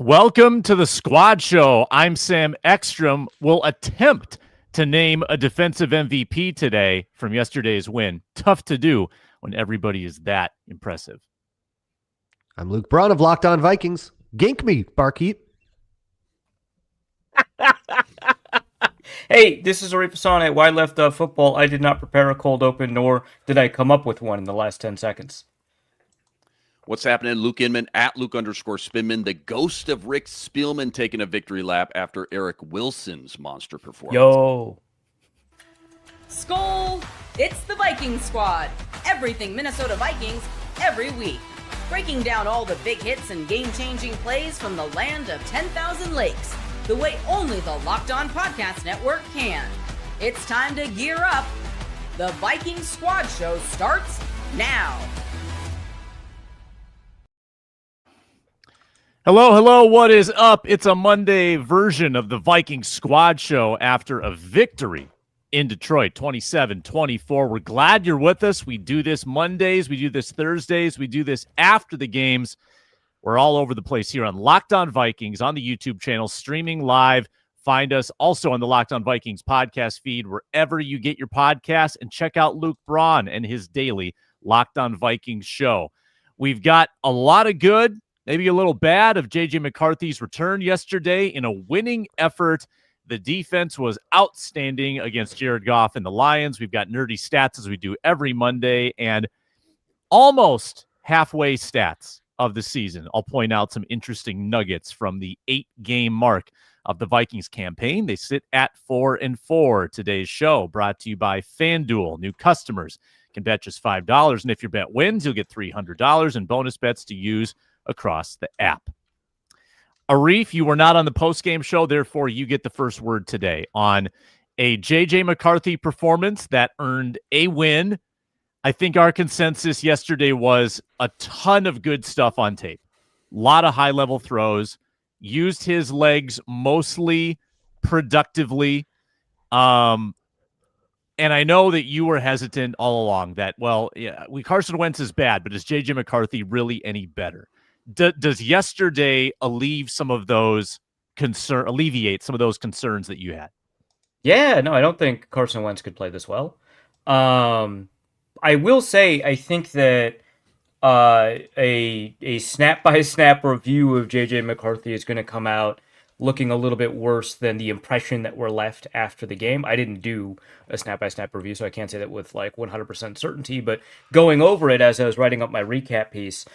Welcome to the Squad Show. I'm Sam Ekstrom. We'll attempt to name a defensive MVP today from yesterday's win. Tough to do when everybody is that impressive. I'm Luke Braun of Locked On Vikings. Gink me, Barkeep. Hey, this is Arif Hasan at Why Left Football. I did not prepare a cold open, nor did I come up with one in the last 10 seconds. What's happening? Luke Inman at Luke_Spinman, the ghost of Rick Spielman taking a victory lap after Eric Wilson's monster performance. Yo. Skol! It's the Viking Squad. Everything Minnesota Vikings every week. Breaking down all the big hits and game-changing plays from the land of 10,000 lakes. The way only the Locked On Podcast Network can. It's time to gear up. The Viking Squad Show starts now. Hello, what is up? It's a Monday version of the Viking Squad Show after a victory in Detroit, 27-24. We're glad you're with us. We do this Mondays, we do this Thursdays, we do this after the games. We're all over the place here on Locked On Vikings, on the YouTube channel, streaming live. Find us also on the Locked On Vikings podcast feed, wherever you get your podcasts, and check out Luke Braun and his daily Locked On Vikings show. We've got a lot of good, maybe a little bad, of J.J. McCarthy's return yesterday in a winning effort. The defense was outstanding against Jared Goff and the Lions. We've got nerdy stats as we do every Monday, and almost halfway stats of the season. I'll point out some interesting nuggets from the 8-game mark of the Vikings campaign. They sit at 4-4. Today's show brought to you by FanDuel. New customers can bet just $5, and if your bet wins, you'll get $300 in bonus bets to use across the app. Arif, you were not on the post-game show, therefore you get the first word today on a J.J. McCarthy performance that earned a win. I think our consensus yesterday was a ton of good stuff on tape. A lot of high-level throws. Used his legs mostly productively. And I know that you were hesitant all along that, Carson Wentz is bad, but is J.J. McCarthy really any better? Does yesterday alleviate some of those concerns that you had? Yeah, no, I don't think Carson Wentz could play this well. I will say, I think that a snap-by-snap review of J.J. McCarthy is going to come out looking a little bit worse than the impression that we're left after the game. I didn't do a snap-by-snap review, so I can't say that with 100% certainty, but going over it as I was writing up my recap piece,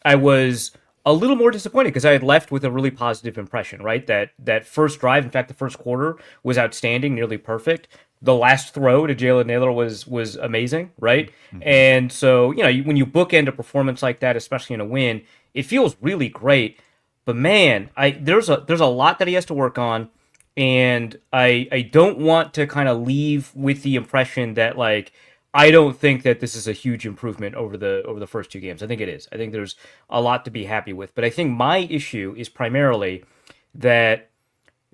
I was a little more disappointed because I had left with a really positive impression, right? That first drive, in fact, the first quarter was outstanding, nearly perfect. The last throw to Jalen Naylor was amazing, right? Mm-hmm. And so, when you bookend a performance like that, especially in a win, it feels really great. But man, there's a lot that he has to work on, and I don't want to kind of leave with the impression that I don't think that this is a huge improvement over the first two games. I think it is. I think there's a lot to be happy with. But I think my issue is primarily that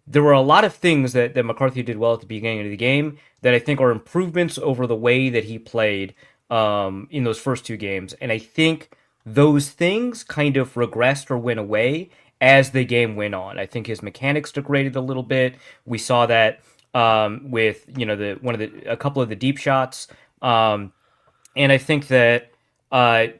there were a lot of things that McCarthy did well at the beginning of the game that I think are improvements over the way that he played in those first two games. And I think those things kind of regressed or went away as the game went on. I think his mechanics degraded a little bit. We saw that with a couple of the deep shots. And I think that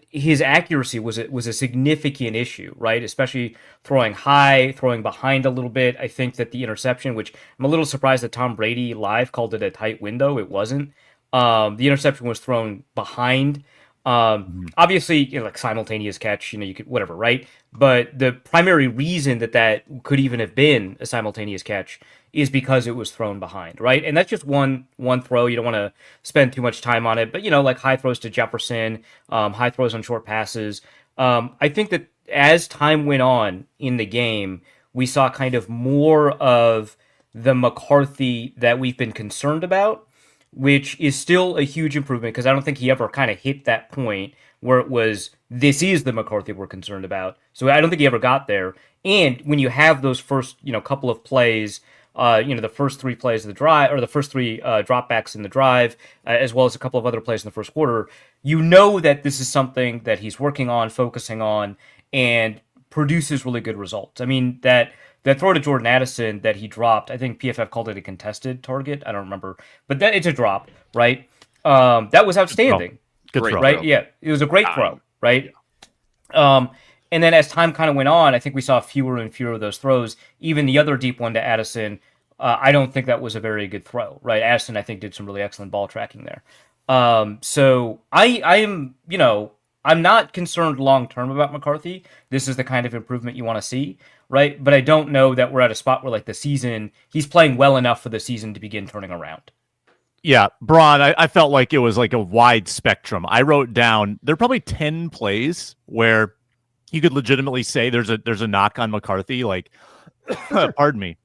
his accuracy was a significant issue, right? Especially throwing high, throwing behind a little bit. I think that the interception, which I'm a little surprised that Tom Brady live called it a tight window. It wasn't. The interception was thrown behind. Obviously, simultaneous catch, you could whatever, right? But the primary reason that could even have been a simultaneous catch is because it was thrown behind, right? And that's just one throw. You don't want to spend too much time on it, but high throws to Jefferson, high throws on short passes. I think that as time went on in the game, we saw kind of more of the McCarthy that we've been concerned about, which is still a huge improvement because I don't think he ever kind of hit that point where it was, this is the McCarthy we're concerned about. So I don't think he ever got there. And when you have those first, couple of plays, the first three plays of the drive, or the first three dropbacks in the drive, as well as a couple of other plays in the first quarter, that this is something that he's working on, focusing on, and produces really good results. I mean, that throw to Jordan Addison that he dropped, I think PFF called it a contested target. I don't remember, but that it's a drop, right? That was outstanding. Good Great throw. Right? Yeah, it was a great throw, right? And then as time kind of went on, I think we saw fewer and fewer of those throws. Even the other deep one to Addison, I don't think that was a very good throw, right? Addison, I think, did some really excellent ball tracking there. So I am, I'm not concerned long term about McCarthy. This is the kind of improvement you want to see, right? But I don't know that we're at a spot where, like, the season, he's playing well enough for the season to begin turning around. Yeah, Braun, I felt like it was like a wide spectrum. I wrote down there are probably 10 plays where you could legitimately say there's a knock on McCarthy. Like, pardon me.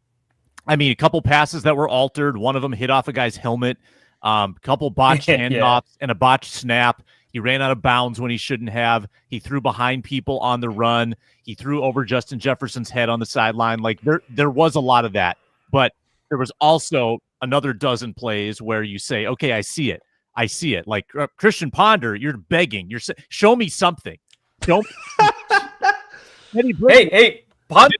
I mean, a couple passes that were altered. One of them hit off a guy's helmet. Couple botched handoffs and a botched snap. He ran out of bounds when he shouldn't have. He threw behind people on the run. He threw over Justin Jefferson's head on the sideline. Like, there was a lot of that. But there was also another dozen plays where you say, okay, I see it. I see it. Like, Christian Ponder, you're begging. You're show me something. Don't. Hey,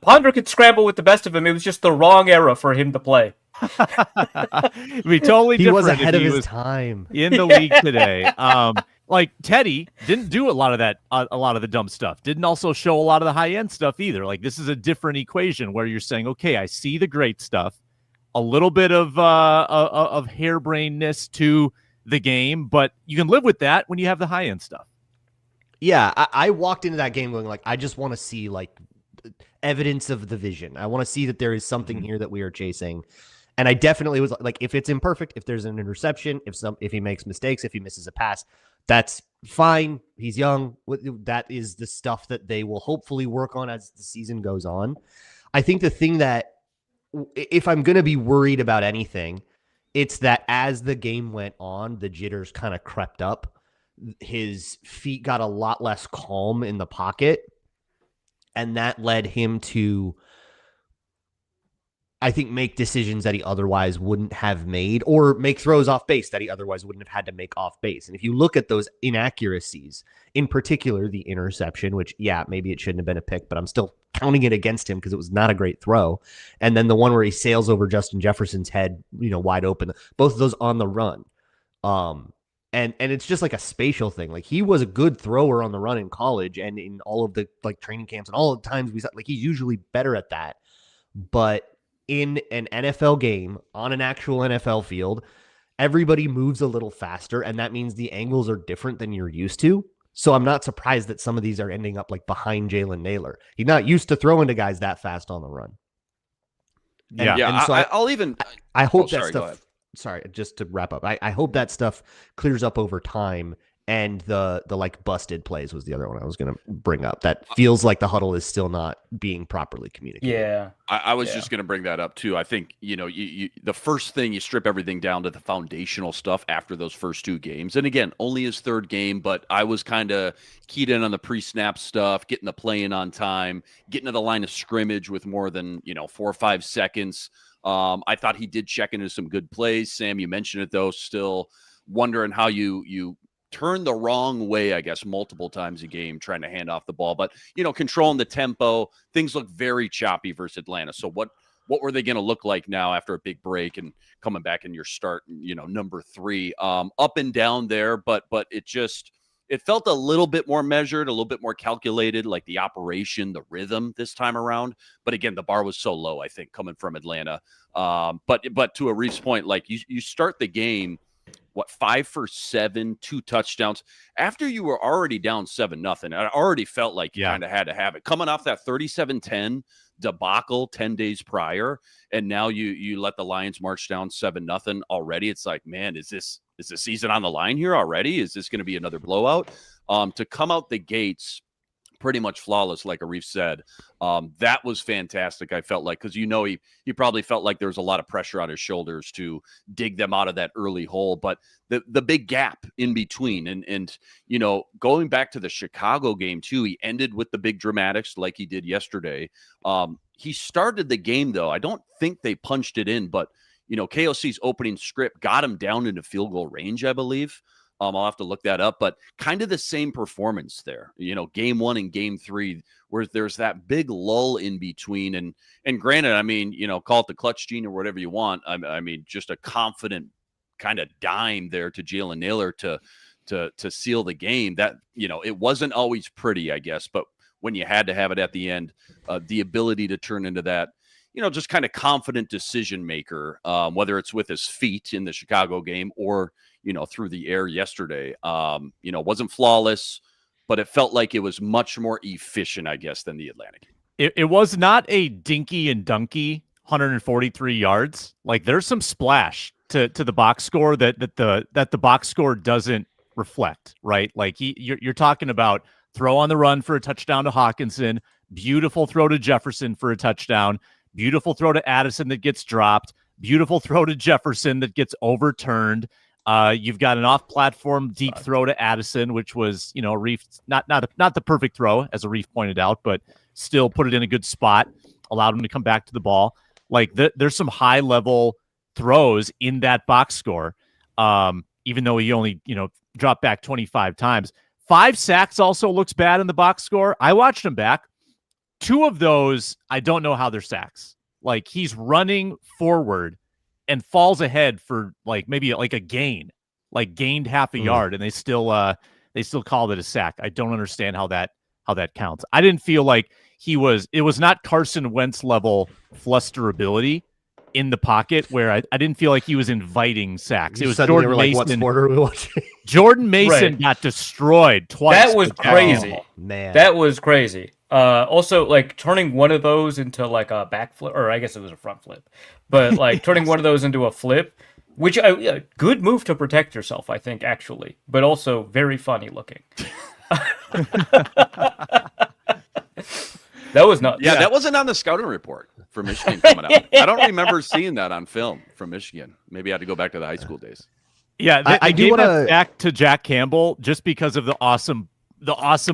Ponder could scramble with the best of him. It was just the wrong era for him to play. It'd be totally He different. was ahead of he his was time in the league today. Like, Teddy didn't do a lot of that, a lot of the dumb stuff. Didn't also show a lot of the high end stuff either. Like, this is a different equation where you're saying, okay, I see the great stuff, a little bit of harebrainedness to the game, but you can live with that when you have the high end stuff. Yeah, I walked into that game going like, I just want to see like evidence of the vision. I want to see that there is something here that we are chasing. And I definitely was like, if it's imperfect, if there's an interception, if he makes mistakes, if he misses a pass, that's fine. He's young. That is the stuff that they will hopefully work on as the season goes on. I think the thing that, if I'm going to be worried about anything, it's that as the game went on, the jitters kind of crept up. His feet got a lot less calm in the pocket, and that led him to, I think, make decisions that he otherwise wouldn't have made, or make throws off base that he otherwise wouldn't have had to make off base. And if you look at those inaccuracies, in particular the interception, which, yeah, maybe it shouldn't have been a pick, but I'm still counting it against him because it was not a great throw. And then the one where he sails over Justin Jefferson's head, wide open, both of those on the run. And it's just like a spatial thing. Like, he was a good thrower on the run in college and in all of the like training camps and all the times we saw, like, he's usually better at that. But in an NFL game on an actual NFL field, everybody moves a little faster, and that means the angles are different than you're used to. So I'm not surprised that some of these are ending up like behind Jalen Naylor. He's not used to throwing to guys that fast on the run. And so I hope that stuff. Sorry, just to wrap up, I hope that stuff clears up over time. And the like busted plays was the other one I was going to bring up. That feels like the huddle is still not being properly communicated. Yeah, I was just going to bring that up too. I think you the first thing, you strip everything down to the foundational stuff after those first two games. And again, only his third game, but I was kind of keyed in on the pre-snap stuff, getting the play in on time, getting to the line of scrimmage with more than 4 or 5 seconds. I thought he did check into some good plays. Sam, you mentioned it though. Still wondering how you turn the wrong way, I guess, multiple times a game trying to hand off the ball. But, controlling the tempo, things look very choppy versus Atlanta. So what were they going to look like now after a big break and coming back in your start, number 3? Up and down there, but it felt a little bit more measured, a little bit more calculated, like the operation, the rhythm this time around. But again, the bar was so low, I think, coming from Atlanta. But to Arif's point, like you start the game, 5 for 7, 2 touchdowns after you were already down 7-0. I already felt like you kind of had to have it coming off that 37-10 debacle 10 days prior. And now you let the Lions march down 7-0 already. It's like, man, is the season on the line here already? Is this going to be another blowout? To come out the gates pretty much flawless, like Arif said. That was fantastic, I felt like, because he probably felt like there was a lot of pressure on his shoulders to dig them out of that early hole. But the big gap in between, and going back to the Chicago game too, he ended with the big dramatics like he did yesterday. He started the game, though. I don't think they punched it in, but KOC's opening script got him down into field goal range, I believe. I'll have to look that up, but kind of the same performance there. Game 1 and game 3, where there's that big lull in between. And granted, I mean, call it the clutch gene or whatever you want. I mean, just a confident kind of dime there to Jalen Nailor to seal the game. That, it wasn't always pretty, I guess, but when you had to have it at the end, the ability to turn into that, just kind of confident decision maker, whether it's with his feet in the Chicago game or, through the air yesterday, wasn't flawless, but it felt like it was much more efficient, I guess, than the Atlantic. It was not a dinky and dunky 143 yards. Like, there's some splash to the box score that the box score doesn't reflect, right? Like, you're talking about throw on the run for a touchdown to Hawkinson, beautiful throw to Jefferson for a touchdown, beautiful throw to Addison that gets dropped, beautiful throw to Jefferson that gets overturned. You've got an off-platform deep throw to Addison, which was, Arif, not the perfect throw, as Arif pointed out, but still put it in a good spot, allowed him to come back to the ball. Like, there's some high-level throws in that box score, even though he only, dropped back 25 times. 5 sacks also looks bad in the box score. I watched him back. 2 of those, I don't know how they're sacks. Like, he's running forward and falls ahead for maybe a gain, gained half a yard, and they still called it a sack. I don't understand how that counts. I didn't feel like it was not Carson Wentz level flusterability in the pocket where I didn't feel like he was inviting sacks. It was Jordan Mason. What sport are we watching? Jordan Mason got destroyed twice. That was crazy. Oh, man. That was crazy. Also, turning one of those into a back flip, or I guess it was a front flip, but turning one of those into a flip, which good move to protect yourself, I think, actually, but also very funny looking. That was not. Yeah, that wasn't on the scouting report for Michigan coming out. I don't remember seeing that on film from Michigan. Maybe I had to go back to the high school days. Yeah, I do want to back to Jack Campbell just because of the awesome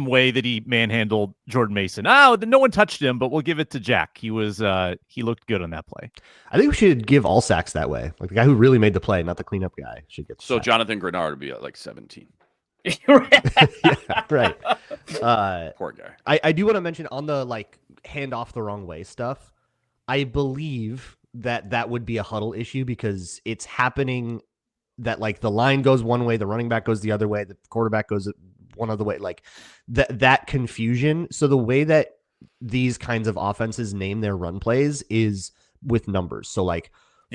way that he manhandled Jordan Mason. No one touched him, but we'll give it to Jack. He looked good on that play. I think we should give all sacks that way. Like, the guy who really made the play, not the cleanup guy, should get. So Jonathan Grenard would be at 17. Yeah, right. Poor guy. I do want to mention on the hand off the wrong way stuff. I believe that would be a huddle issue because it's happening that the line goes one way, the running back goes the other way, the quarterback goes one other way. That confusion. So the way that these kinds of offenses name their run plays is with numbers. So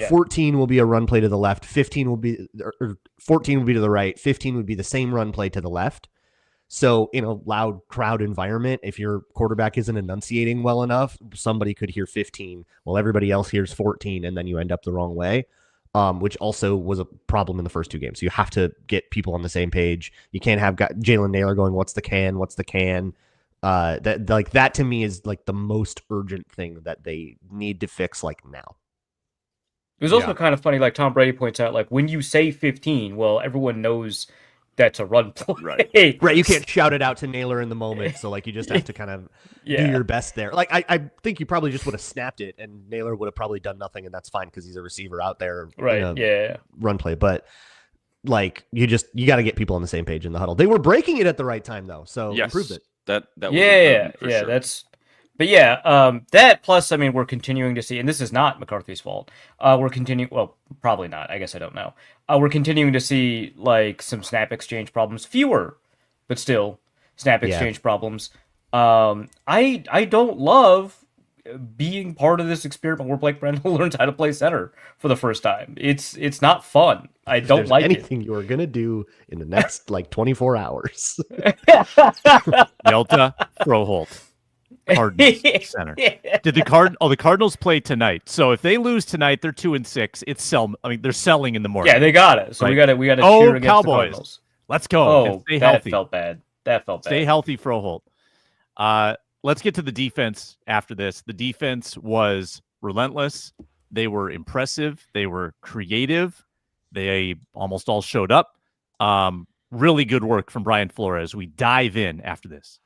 14 will be a run play to the left, 15 will be, or 14 will be to the right, 15 would be the same run play to the left. So in a loud crowd environment, if your quarterback isn't enunciating well enough, somebody could hear 15 while everybody else hears 14, and then you end up the wrong way, which also was a problem in the first 2 games. So you have to get people on the same page. You can't have Jalen Nailor going, what's the can? That to me is the most urgent thing that they need to fix now. It was also kind of funny, Tom Brady points out, when you say 15, well, everyone knows that's a run play. Right. You can't shout it out to Nailor in the moment, so you just have to kind of do your best there. I think you probably just would have snapped it, and Nailor would have probably done nothing, and that's fine because he's a receiver out there. Right. Run play, but you got to get people on the same page in the huddle. They were breaking it at the right time though, so improve it. That was sure. That plus, we're continuing to see, and this is not McCarthy's fault. We're continuing, well, probably not. I guess I don't know. We're continuing to see some snap exchange problems, fewer, but still snap exchange problems. I don't love being part of this experiment where Blake Brandel learns how to play center for the first time. It's not fun. I don't like anything you are gonna do in the next 24 hours. Yelta Froholt. Cardinals center. Did the Cardinals play tonight? So if they lose tonight, they're 2-6. It's they're selling in the morning. Yeah, they got it. So right? we got to cheer against Cowboys. the Cardinals. Let's go. Oh, stay that healthy. felt bad. Stay healthy, Froholt. Let's get to the defense after this. The defense was relentless. They were impressive. They were creative. They almost all showed up. Really good work from Brian Flores. We dive in after this.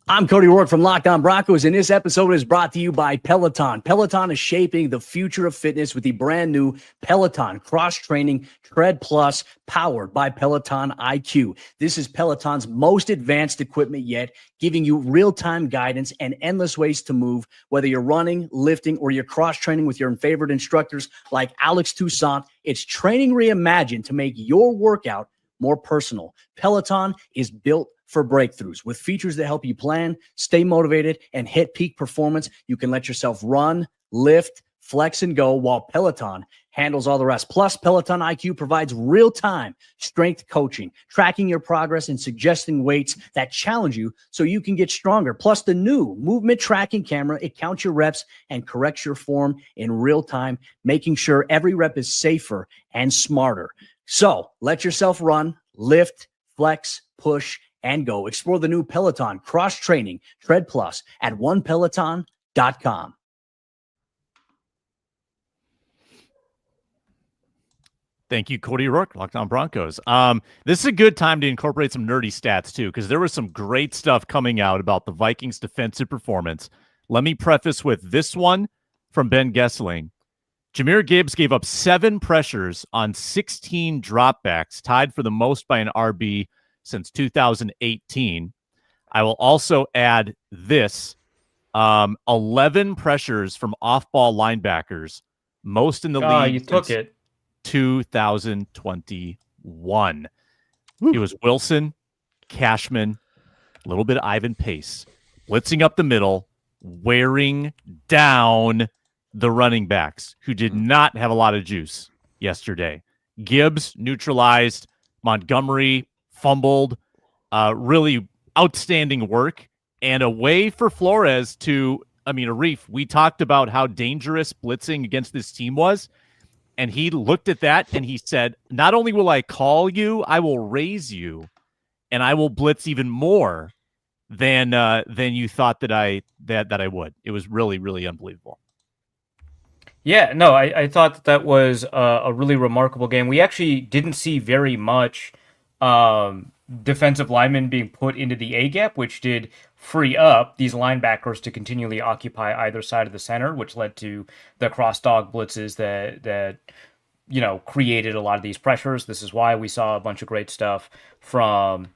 I'm Cody Rourke from Locked On Broncos, and this episode is brought to you by Peloton. Peloton is shaping the future of fitness with the brand new Peloton Cross-Training Tread Plus, powered by Peloton IQ. This is Peloton's most advanced equipment yet, giving you real-time guidance and endless ways to move, whether you're running, lifting, or you're cross-training with your favorite instructors like Alex Toussaint. It's training reimagined to make your workout more personal. Peloton is built for breakthroughs with features that help you plan, stay motivated, and hit peak performance. You can let yourself run, lift, flex, and go while Peloton handles all the rest. Plus, Peloton IQ provides real-time strength coaching, tracking your progress and suggesting weights that challenge you so you can get stronger. Plus, the new movement tracking camera, it counts your reps and corrects your form in real time, making sure every rep is safer and smarter. So let yourself run, lift, flex, push, and go. Explore the new Peloton Cross-Training Tread Plus at onepeloton.com. Thank you, Cody Rourke, Locked On Broncos. This is a good time to incorporate some nerdy stats, too, because there was some great stuff coming out about the Vikings' defensive performance. Let me preface with this one from Ben Gessling. Jahmyr Gibbs gave up 7 pressures on 16 dropbacks, tied for the most by an RB since 2018. I will also add this, 11 pressures from off-ball linebackers, most in the league. You took it. 2021. It was Wilson, Cashman, a little bit of Ivan Pace, blitzing up the middle, wearing down the running backs, who did not have a lot of juice yesterday. Gibbs neutralized, Montgomery fumbled, really outstanding work, and a way for Flores to, Arif, we talked about how dangerous blitzing against this team was, and he looked at that and he said, not only will I call you, I will raise you, and I will blitz even more than you thought that I would. It was really, really unbelievable. Yeah, no, I thought that was a really remarkable game. We actually didn't see very much defensive linemen being put into the A-gap, which did free up these linebackers to continually occupy either side of the center, which led to the cross-dog blitzes that created a lot of these pressures. This is why we saw a bunch of great stuff from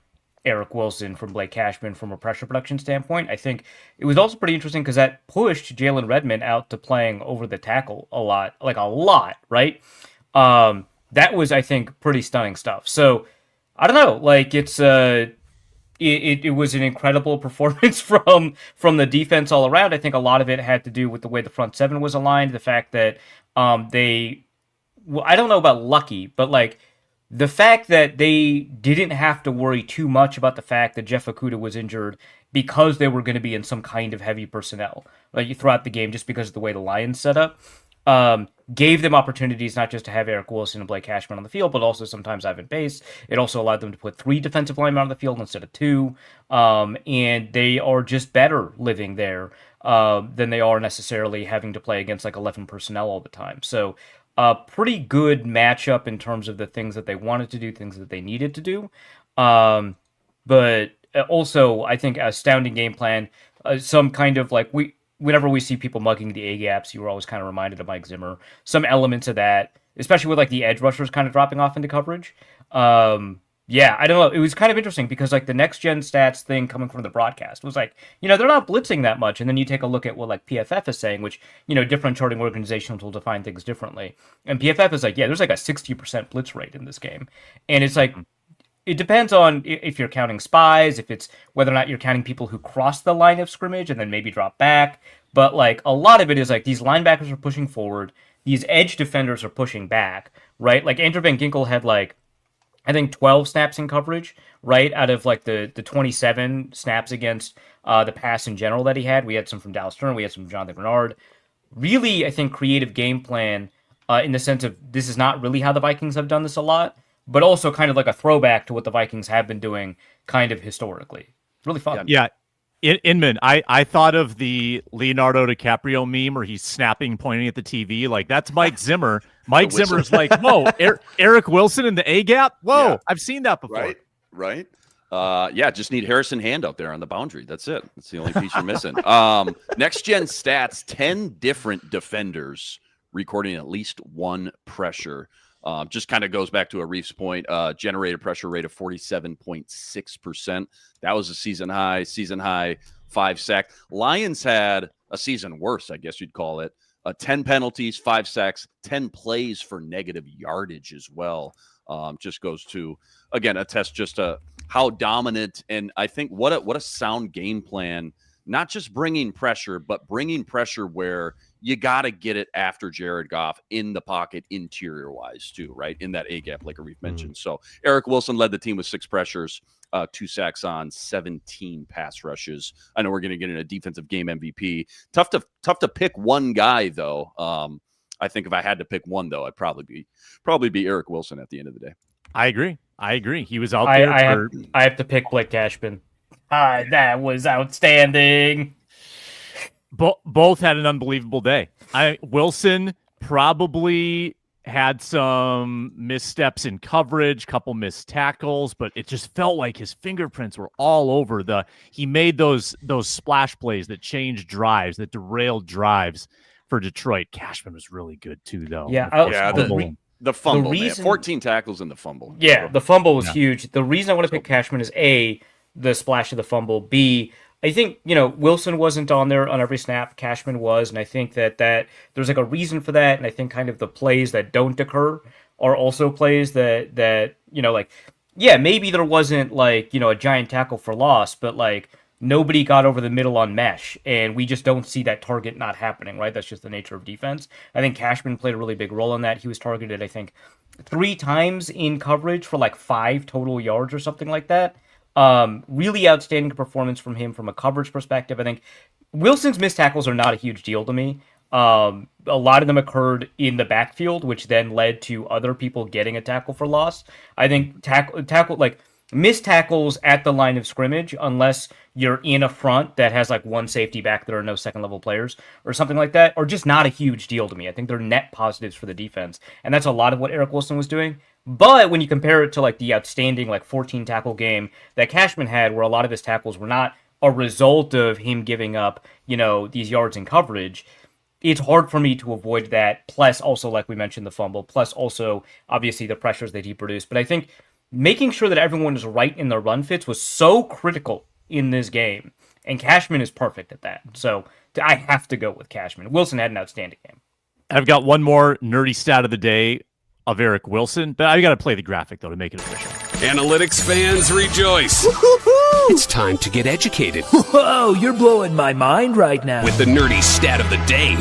Eric Wilson, from Blake Cashman, from a pressure production standpoint. I think it was also pretty interesting because that pushed Jalen Redmond out to playing over the tackle a lot, right? That was, I think, pretty stunning stuff. So, I don't know, it was an incredible performance from the defense all around. I think a lot of it had to do with the way the front seven was aligned, the fact that I don't know about lucky, but the fact that they didn't have to worry too much about the fact that Jeff Okudah was injured because they were going to be in some kind of heavy personnel throughout the game just because of the way the Lions set up. Gave them opportunities not just to have Eric Wilson and Blake Cashman on the field, but also sometimes Ivan Pace. It also allowed them to put 3 defensive linemen on the field instead of 2. And they are just better living there than they are necessarily having to play against 11 personnel all the time. So a pretty good matchup in terms of the things that they wanted to do, things that they needed to do. But also, I think, astounding game plan. Some kind of whenever we see people mugging the A-gaps, you were always kind of reminded of Mike Zimmer. Some elements of that, especially with the edge rushers kind of dropping off into coverage. Yeah, I don't know. It was kind of interesting because the next gen stats thing coming from the broadcast was they're not blitzing that much. And then you take a look at what PFF is saying, which, different charting organizations will define things differently. And PFF is there's a 60% blitz rate in this game. And it's it depends on if you're counting spies, if it's whether or not you're counting people who cross the line of scrimmage and then maybe drop back. But a lot of it is these linebackers are pushing forward, these edge defenders are pushing back, right? Andrew Van Ginkel had I think 12 snaps in coverage, right? Out of the 27 snaps against the pass in general that he had. We had some from Dallas Turner, we had some from Jonathan Grenard. Really, I think, creative game plan in the sense of this is not really how the Vikings have done this a lot, but also kind of a throwback to what the Vikings have been doing kind of historically. Really fun. Yeah. Inman, I thought of the Leonardo DiCaprio meme where he's snapping, pointing at the TV. That's Mike Zimmer. Mike Zimmer's whoa, Eric Wilson in the A-gap? Whoa, yeah. I've seen that before. Right. Yeah, just need Harrison Hand out there on the boundary. That's it. That's the only piece you're missing. Next gen stats, 10 different defenders recording at least one pressure. Just kind of goes back to Arif's point. Generated pressure rate of 47.6%. That was a season high 5 sack. Lions had a season worse, I guess you'd call it. 10 penalties, 5 sacks, 10 plays for negative yardage as well. Just goes to, again, attest just to how dominant, and I think what a sound game plan, not just bringing pressure, but bringing pressure where you got to get it after Jared Goff in the pocket interior wise too, right? In that A gap, like Arif mentioned. So Eric Wilson led the team with 6 pressures, 2 sacks on 17 pass rushes. I know we're going to get in a defensive game MVP. Tough to pick one guy though. I think if I had to pick one though, I'd probably be Eric Wilson at the end of the day. I agree. He was out there. I have to pick Blake Cashman. That was outstanding. Both had an unbelievable day. Wilson probably had some missteps in coverage, couple missed tackles, but it just felt like his fingerprints were all over he made those splash plays that changed drives, that derailed drives for Detroit. Cashman was really good too, though. Yeah, the fumble, man. 14 tackles in the fumble. Yeah, the fumble was huge. The reason I want to pick Cashman is A, the splash of the fumble. B, I think, Wilson wasn't on there on every snap. Cashman was, and I think that there's like a reason for that, and I think kind of the plays that don't occur are also plays that maybe there wasn't a giant tackle for loss, but nobody got over the middle on mesh, and we just don't see that target not happening, right? That's just the nature of defense. I think Cashman played a really big role in that. He was targeted, I think, 3 times in coverage for 5 total yards or something like that. Really outstanding performance from him from a coverage perspective. I think Wilson's missed tackles are not a huge deal to me. A lot of them occurred in the backfield, which then led to other people getting a tackle for loss. I think missed tackles at the line of scrimmage, unless you're in a front that has one safety back there and no second level players or something like that, are just not a huge deal to me. I think they're net positives for the defense, and that's a lot of what Eric Wilson was doing. But when you compare it to the outstanding 14 tackle game that Cashman had, where a lot of his tackles were not a result of him giving up, these yards in coverage, it's hard for me to avoid that. Plus also, like we mentioned, the fumble, plus also obviously the pressures that he produced. But I think making sure that everyone is right in their run fits was so critical in this game. And Cashman is perfect at that. So I have to go with Cashman. Wilson had an outstanding game. I've got one more nerdy stat of the day of Eric Wilson, but I got to play the graphic, though, to make it official. Analytics fans rejoice. It's time to get educated. Whoa, you're blowing my mind right now. With the nerdy stat of the day.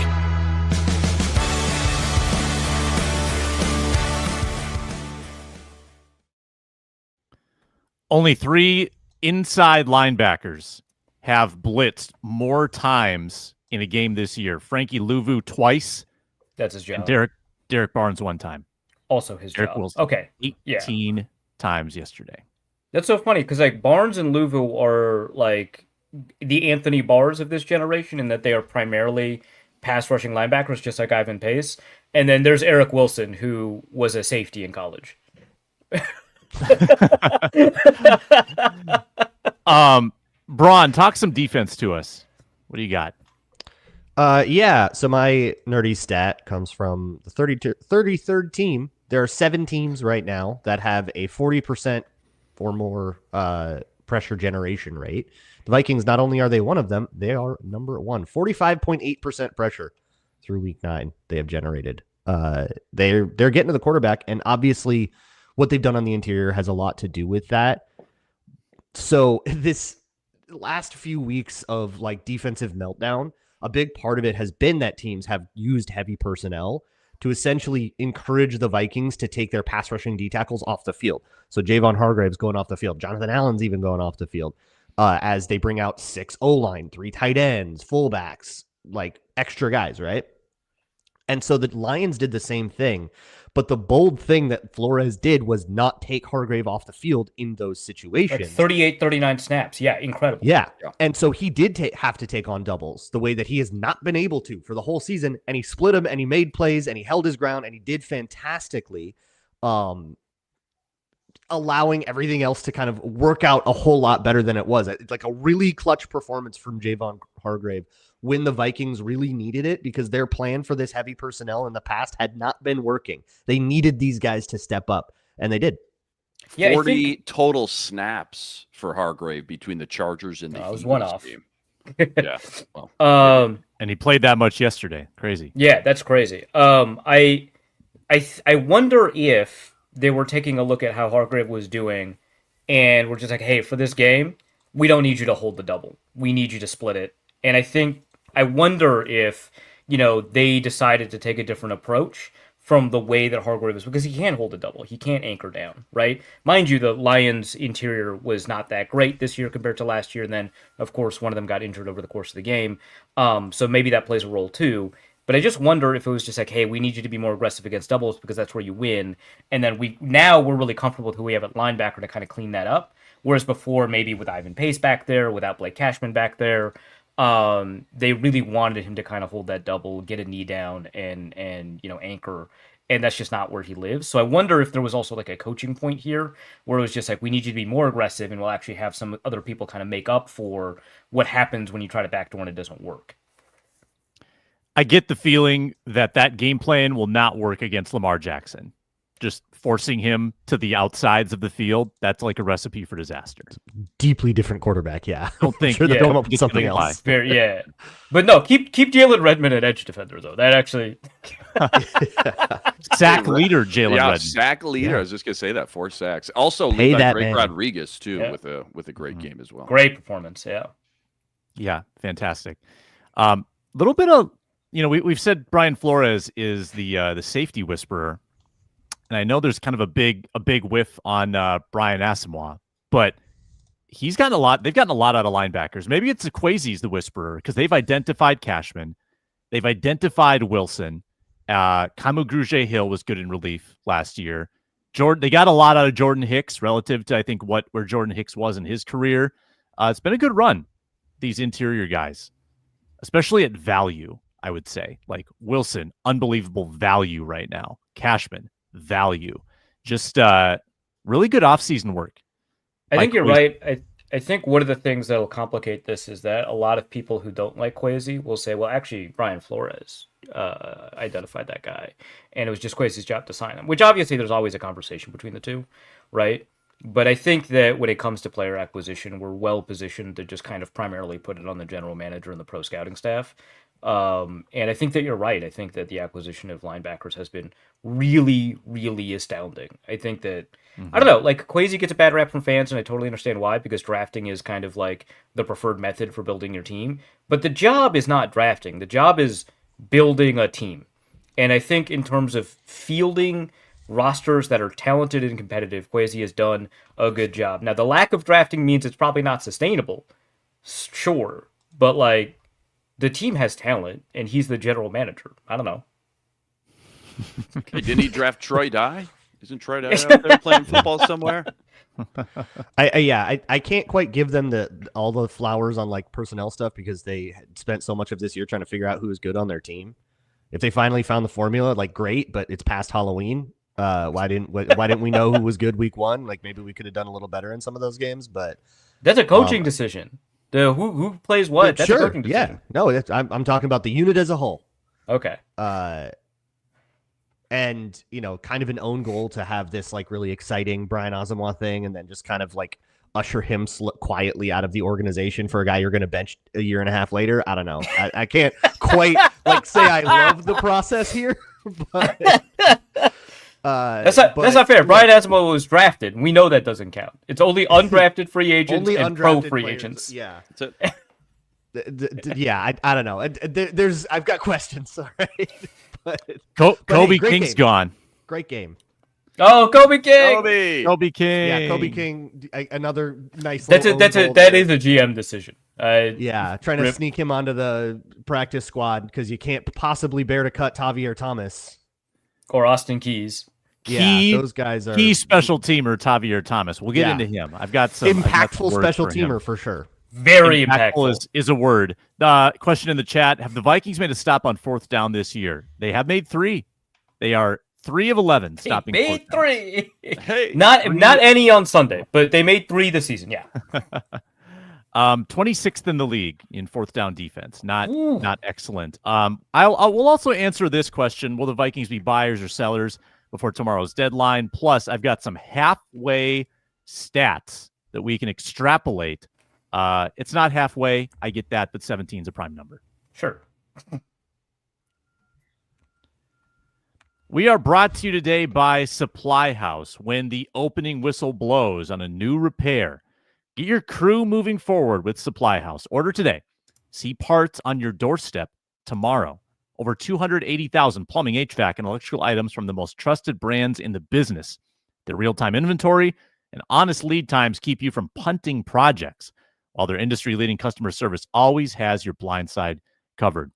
Only 3 inside linebackers have blitzed more times in a game this year. Frankie Louvu twice. That's his job. And Derek Barnes 1 time. Also his Derek job. Wilson, okay. 18 times yesterday. That's so funny because Barnes and Louvu are the Anthony Barrs of this generation in that they are primarily pass rushing linebackers, just like Ivan Pace. And then there's Eric Wilson, who was a safety in college. Braun, talk some defense to us. What do you got? So my nerdy stat comes from the 33rd team. There are 7 teams right now that have a 40% or more pressure generation rate. The Vikings, not only are they one of them, they are number 1. 45.8% pressure through week 9 they have generated. They're getting to the quarterback, and obviously what they've done on the interior has a lot to do with that. So this last few weeks of defensive meltdown, a big part of it has been that teams have used heavy personnel to essentially encourage the Vikings to take their pass rushing D tackles off the field. So Javon Hargrave's going off the field. Jonathan Allen's even going off the field as they bring out 6 O-line, 3 tight ends, fullbacks, extra guys, right? And so the Lions did the same thing. But the bold thing that Flores did was not take Hargrave off the field in those situations. 38, 39 snaps. Yeah, incredible. Yeah. And so he did have to take on doubles the way that he has not been able to for the whole season. And he split them, and he made plays, and he held his ground, and he did fantastically. allowing everything else to kind of work out a whole lot better than it was. It's like a really clutch performance from Javon Hargrave when the Vikings really needed it, because their plan for this heavy personnel in the past had not been working. They needed these guys to step up, and they did. Yeah, 40 total snaps for Hargrave between the Chargers and the it was Eagles one off. game. Yeah. Well, And he played that much yesterday. Crazy. Yeah, that's crazy. I wonder if they were taking a look at how Hargrave was doing, and we're just like, hey, for this game, we don't need you to hold the double. We need you to split it. And I wonder if, they decided to take a different approach from the way that Hargrave is, because he can't hold a double. He can't anchor down, right? Mind you, the Lions' interior was not that great this year compared to last year. And then, of course, one of them got injured over the course of the game. So maybe that plays a role too. But I just wonder if it was just like, hey, we need you to be more aggressive against doubles because that's where you win. And then we're really comfortable with who we have at linebacker to kind of clean that up. Whereas before, maybe with Ivan Pace back there, without Blake Cashman back there, they really wanted him to kind of hold that double, get a knee down, and anchor. And that's just not where he lives. So I wonder if there was also like a coaching point here where it was just like, we need you to be more aggressive, and we'll actually have some other people kind of make up for what happens when you try to backdoor and it doesn't work. I get the feeling that game plan will not work against Lamar Jackson. Just forcing him to the outsides of the field, that's like a recipe for disaster. Deeply different quarterback, yeah. I don't think sure they'll come up with it's something gonna else. Yeah. But no, keep Jalen Redmond at edge defender, though. That actually... Sack leader, Jalen Redmond. Sack leader. I was just going to say that, 4 sacks. Also, Pay Levi that Drake man. Rodriguez, too, with a great game as well. Great performance, yeah. Yeah, fantastic. Little bit of, we've said Brian Flores is the safety whisperer, and I know there's kind of a big whiff on Brian Asamoah, but they've gotten a lot out of linebackers. Maybe it's Equazi's the whisperer, because they've identified Cashman, they've identified Wilson. Kamu Grugier-Hill was good in relief last year. They got a lot out of Jordan Hicks relative to, I think, where Jordan Hicks was in his career. It's been a good run, these interior guys, especially at value, I would say. Like Wilson, unbelievable value right now. Cashman, value. Just really good offseason work. I think you're right. I think one of the things that will complicate this is that a lot of people who don't like Kwesi will say, well, actually, Brian Flores identified that guy, and it was just Kwesi's job to sign him, which obviously there's always a conversation between the two, right? But I think that when it comes to player acquisition, we're well positioned to just kind of primarily put it on the general manager and the pro scouting staff. And I think that you're right. I think that the acquisition of linebackers has been really, really astounding. I think that, I don't know, like Kwesi gets a bad rap from fans, and I totally understand why, because drafting is kind of like the preferred method for building your team. But the job is not drafting. The job is building a team. And I think in terms of fielding rosters that are talented and competitive, Kwesi has done a good job. Now, the lack of drafting means it's probably not sustainable. Sure. But, like, the team has talent, and he's the general manager. I don't know. Hey, didn't he draft Troy Dye? Isn't Troy Dye out there playing football somewhere? I can't quite give them all the flowers on like personnel stuff, because they had spent so much of this year trying to figure out who is good on their team. If they finally found the formula, like great, but it's past Halloween. Why didn't we know who was good week one? Like maybe we could have done a little better in some of those games, but that's a coaching decision. The who plays what? That's sure, a coaching decision. Yeah, no, I'm talking about the unit as a whole. Okay. And kind of an own goal to have this like really exciting Brian Asamoah thing, and then just kind of like usher him quietly out of the organization for a guy you're going to bench a year and a half later. I don't know. I can't quite like say I love the process here, but that's not fair. Brian Asamoah was drafted. We know that doesn't count. It's only undrafted free agents and pro free players. agents. Yeah. Yeah, I don't know. I've got questions. All right. Kobe hey, King's game. Gone. Great game. Oh, Kobe King. Kobe King. Yeah, Kobe King. Another nice. That is a GM decision. Yeah, trying to sneak him onto the practice squad because you can't possibly bear to cut Tavier Thomas or Austin Keys. Those guys are key special teamer. Tavier Thomas. We'll get into him. I've got some impactful special teamer for sure. Very impactful is a word. Question in the chat: have the Vikings made a stop on 4th down this year? They have made 3. They are 3 of 11 They stopping made fourth downs. 3. Hey, Not any on Sunday, but they made 3 this season. Yeah. 26th in the league in fourth down defense. Not Ooh. not excellent. We'll also answer this question: will the Vikings be buyers or sellers before tomorrow's deadline? Plus, I've got some halfway stats that we can extrapolate. It's not halfway, I get that, but 17 is a prime number. Sure. We are brought to you today by Supply House. When the opening whistle blows on a new repair, get your crew moving forward with Supply House. Order today. See parts on your doorstep tomorrow. Over 280,000 plumbing, HVAC, and electrical items from the most trusted brands in the business. Their real-time inventory and honest lead times keep you from punting projects, while their industry-leading customer service always has your blind side covered.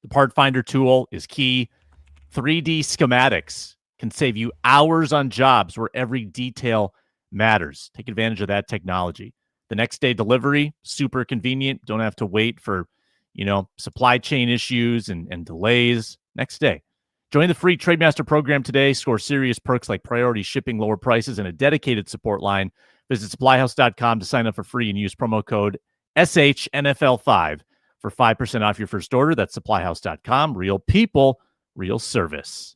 The Part Finder tool is key. 3D schematics can save you hours on jobs where every detail matters. Take advantage of that technology. The next day delivery, super convenient. Don't have to wait for, supply chain issues and delays. Next day. Join the free Trademaster program today. Score serious perks like priority shipping, lower prices, and a dedicated support line. Visit supplyhouse.com to sign up for free and use promo code SHNFL5 for 5% off your first order. That's supplyhouse.com. Real people, real service.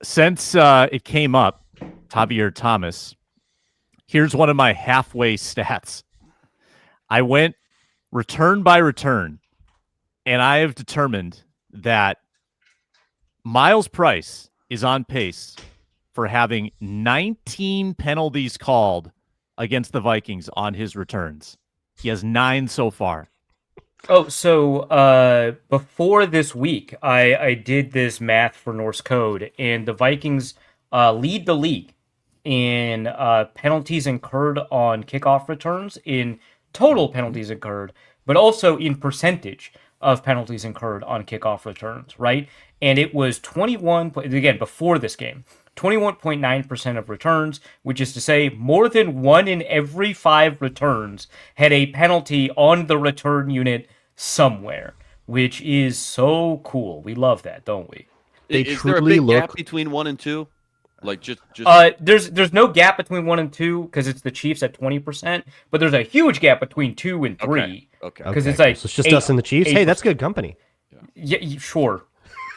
Since it came up, Javier Thomas, here's one of my halfway stats. I went return by return, and I have determined that Miles Price is on pace for having 19 penalties called against the Vikings on his returns. He has 9 so far. Oh, so before this week, I did this math for Norse Code, and the Vikings lead the league in penalties incurred on kickoff returns, in total penalties incurred, but also in percentage of penalties incurred on kickoff returns, right? And it was before this game, 21.9% of returns, which is to say more than 1 in every 5 returns had a penalty on the return unit somewhere, which is so cool. We love that, don't we? Is there a big gap between 1 and 2? Like just there's no gap between 1 and 2 because it's the Chiefs at 20%, but there's a huge gap between 2 and 3. Okay. Because it's like so it's just us and the Chiefs. Hey, that's good company. Yeah, sure.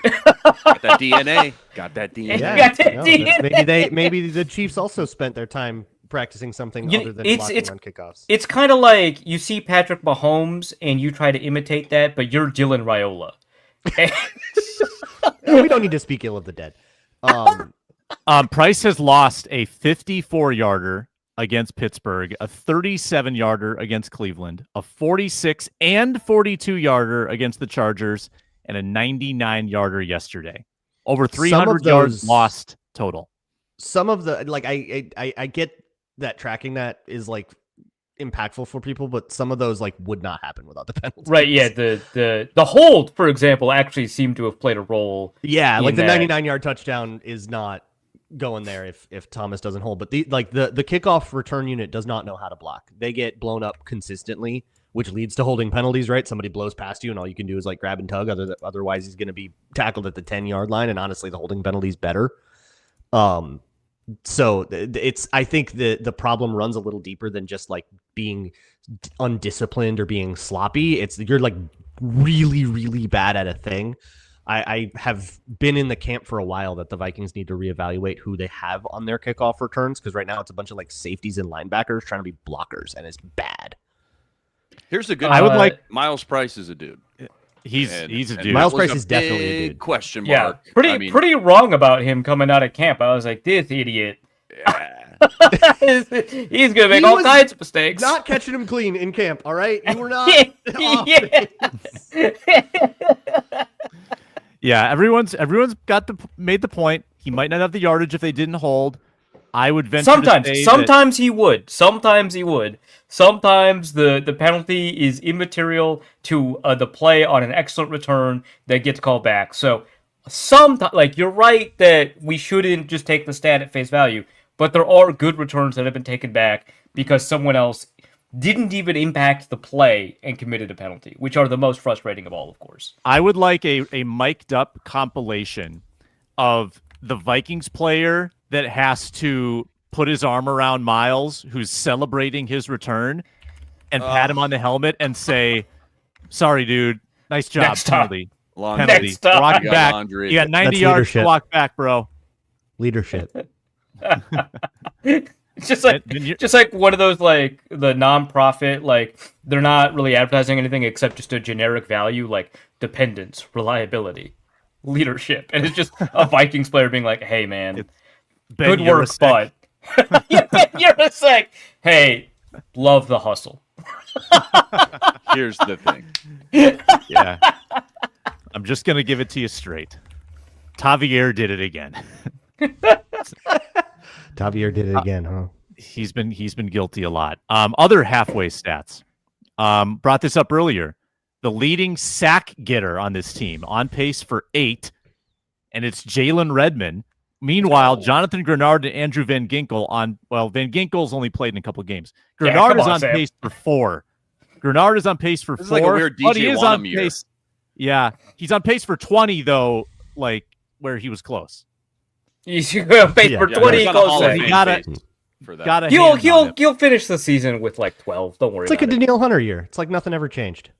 Got that DNA. Got that DNA. Yeah, got that DNA. Maybe the Chiefs also spent their time practicing something other than blocking on kickoffs. It's kind of like you see Patrick Mahomes and you try to imitate that, but you're Dylan Raiola. We don't need to speak ill of the dead. Price has lost a 54-yarder against Pittsburgh, a 37-yarder against Cleveland, a 46 and 42-yarder against the Chargers, and a 99-yarder yesterday. Over 300 yards lost total. Some of the I get that tracking that is like impactful for people, but some of those would not happen without the penalties. Right, yeah. The hold, for example, actually seemed to have played a role. Yeah, like the 99-yard touchdown is not going there if Thomas doesn't hold. But the kickoff return unit does not know how to block. They get blown up consistently, which leads to holding penalties, right? Somebody blows past you, and all you can do is grab and tug. Otherwise, he's going to be tackled at the 10-yard line, and honestly, the holding penalty's better. So I think the problem runs a little deeper than just being undisciplined or being sloppy. You're really, really bad at a thing. I have been in the camp for a while that the Vikings need to reevaluate who they have on their kickoff returns, because right now it's a bunch of safeties and linebackers trying to be blockers, and it's bad. Here's the good. I would like Miles Price is a dude. He's a dude. Miles Price is definitely a dude. Question mark. Yeah, pretty wrong about him coming out of camp. I was like, this idiot. Yeah. He's gonna make all kinds of mistakes. Not catching him clean in camp. All right, you were not. Yeah, everyone's made the point. He might not have the yardage if they didn't hold. I would venture to say sometimes he would. Sometimes the penalty is immaterial to the play on an excellent return that gets called back. So sometimes, you're right that we shouldn't just take the stat at face value, but there are good returns that have been taken back because someone else didn't even impact the play and committed a penalty, which are the most frustrating of all, of course. I would like a mic'd up compilation of the Vikings player that has to put his arm around Miles, who's celebrating his return, and pat him on the helmet and say, "Sorry, dude. Nice job. Next time. Penalty. Laundry. Penalty. Next time. Walk You got back. laundry. You got 90 That's yards leadership. to walk back, bro." Leadership. It's just like And you're- just like one of those like the nonprofit, like they're not really advertising anything except just a generic value like dependence, reliability, leadership, and it's just a Vikings player being like, "Hey man, Ben good work, Yurosek. bud." You're a sec. Hey, love the hustle. Here's the thing. Yeah. I'm just going to give it to you straight. Tavier did it again. Javier did it again, huh? He's been guilty a lot. Other halfway stats. Brought this up earlier. The leading sack getter on this team, on pace for 8, and it's Jalen Redmond. Meanwhile, Jonathan Grenard and Andrew Van Ginkel Van Ginkel's only played in a couple of games. Yeah, Grenard come is on, on Sam. pace for 4. Grenard is on pace for This is 4. like a weird but he DJ is on Wanham year. pace. Yeah, he's on pace for 20 though, like where he was close. He's going pace for Yeah, 20. he's on a Hall of Close. Fame Gotta- pace for that. Gotta He'll hand on him. he'll finish the season with like 12. Don't worry. It's like a about Daniil Hunter year. It's like nothing ever changed.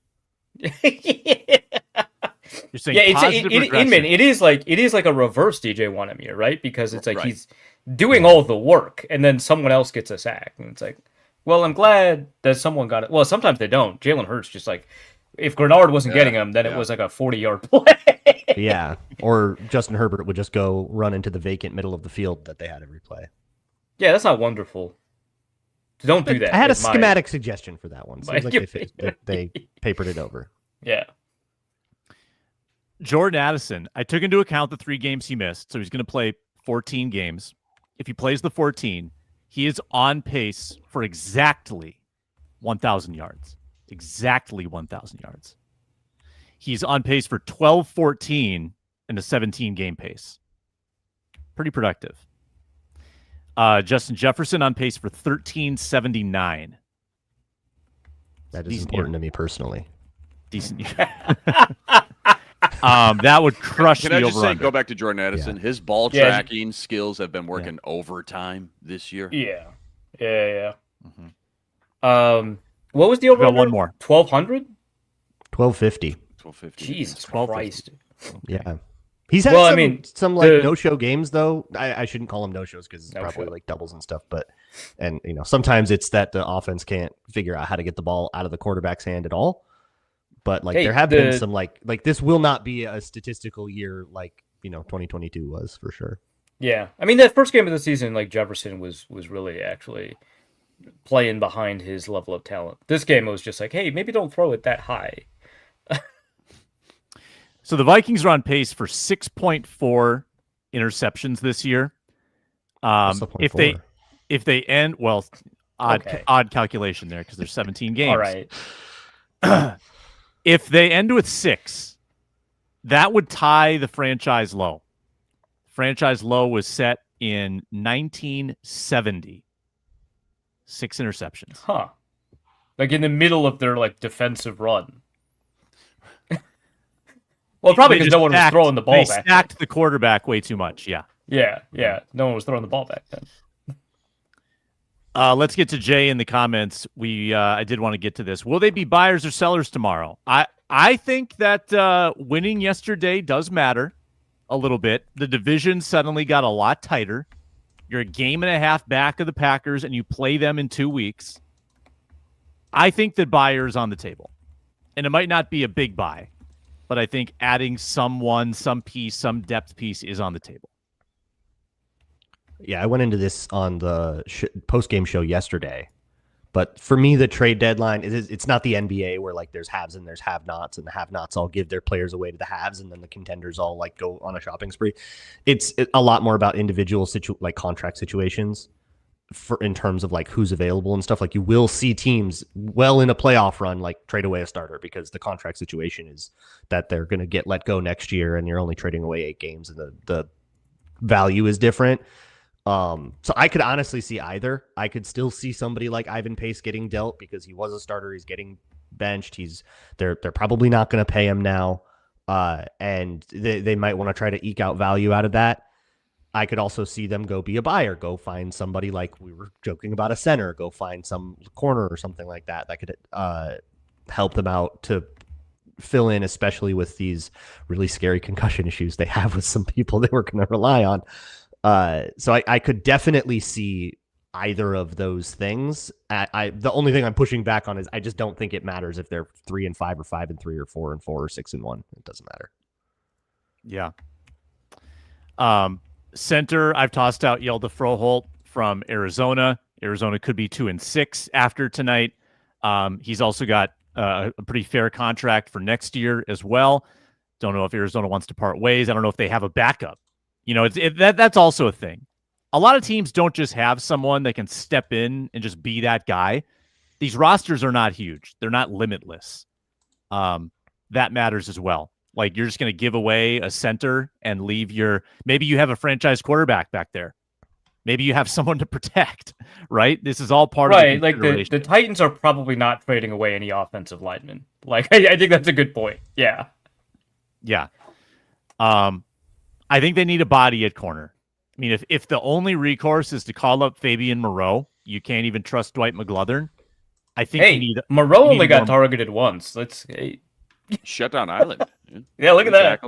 it. You're saying Yeah, it's positive regression. Inman. It is like a reverse DJ Wanham year, right? Because it's like Right. he's doing all the work, and then someone else gets a sack, and it's like, well, I'm glad that someone got it. Well, sometimes they don't. Jalen Hurts just like if Grenard wasn't getting him, then it was like a 40-yard play. Yeah. Or Justin Herbert would just go run into the vacant middle of the field that they had every play. Yeah, that's not wonderful. Don't do that. I had a is my- schematic suggestion for that one. Seems my like they papered it over. Yeah. Jordan Addison, I took into account the 3 games he missed, so he's going to play 14 games. If he plays the 14, he is on pace for exactly 1,000 yards. Exactly 1,000 yards. He's on pace for 12-14 in a 17-game pace. Pretty productive. Justin Jefferson on pace for 13-79. That is Decent important to me personally. Decent year. That would crush Can the I just say, over-under. go back to Jordan Addison? His ball Yeah. tracking skills have been working overtime this year. Yeah. Yeah. Mhm. What was the over? Got one more. 1,200. 1250. 1250. Jesus 12. Christ. Yeah. He's had Well, I some, mean, some like the- no-show games though. I shouldn't call them no-shows because it's No-show. probably like doubles and stuff. But and sometimes it's that the offense can't figure out how to get the ball out of the quarterback's hand at all. But like Hey, there have been the- some like this will not be a statistical year like 2022 was for sure. Yeah, I mean that first game of the season, like Jefferson was really actually playing behind his level of talent. This game was just like, hey, maybe don't throw it that high. So the Vikings are on pace for 6.4 interceptions this year. What's the point If they end odd Okay. odd calculation there because there's 17 games. All right, If they end with 6, that would tie the franchise low. Franchise low was set in 1970. 6 interceptions. huh? Like in the middle of their like defensive run. Well, probably They because just no one was stacked- throwing the ball They back. stacked the quarterback way too much. Yeah. Yeah, no one was throwing the ball back then. Let's get to Jay in the comments. I did want to get to this. Will they be buyers or sellers tomorrow? I think that winning yesterday does matter a little bit. The division suddenly got a lot tighter. You're a game and a half back of the Packers, and you play them in 2 weeks. I think that buyer is on the table, and it might not be a big buy, but I think adding someone, some piece, some depth piece is on the table. Yeah, I went into this on the post-game show yesterday. But for me, the trade deadline it's not the NBA where like there's haves and there's have-nots, and the have-nots all give their players away to the haves, and then the contenders all like go on a shopping spree. It's a lot more about individual like contract situations in terms of like who's available and stuff. Like you will see teams well in a playoff run like trade away a starter because the contract situation is that they're going to get let go next year, and you're only trading away 8 games, and the value is different. So I could honestly see either. I could still see somebody like Ivan Pace getting dealt because he was a starter. He's getting benched. They're probably not going to pay him now. And they might want to try to eke out value out of that. I could also see them go be a buyer, go find somebody like we were joking about a center, go find some corner or something like that could help them out to fill in, especially with these really scary concussion issues they have with some people they were going to rely on. So I could definitely see either of those things. The only thing I'm pushing back on is I just don't think it matters if they're 3-5 or 5-3 or 4-4 or 6-1. It doesn't matter. Yeah. Center, I've tossed out Yelda Froholt from Arizona. Arizona could be 2-6 after tonight. He's also got a pretty fair contract for next year as well. Don't know if Arizona wants to part ways. I don't know if they have a backup. That's also a thing. A lot of teams don't just have someone that can step in and just be that guy. These rosters are not huge. They're not limitless. That matters as well. Like, you're just going to give away a center and leave maybe you have a franchise quarterback back there. Maybe you have someone to protect, right? This is all part of the consideration. Like the Titans are probably not trading away any offensive linemen. Like, I think that's a good point. Yeah. Yeah. I think they need a body at corner. I mean, if the only recourse is to call up Fabian Moreau, you can't even trust Dwight McGlothern. I think Moreau only got targeted once. Shut down Island. Yeah, look at that.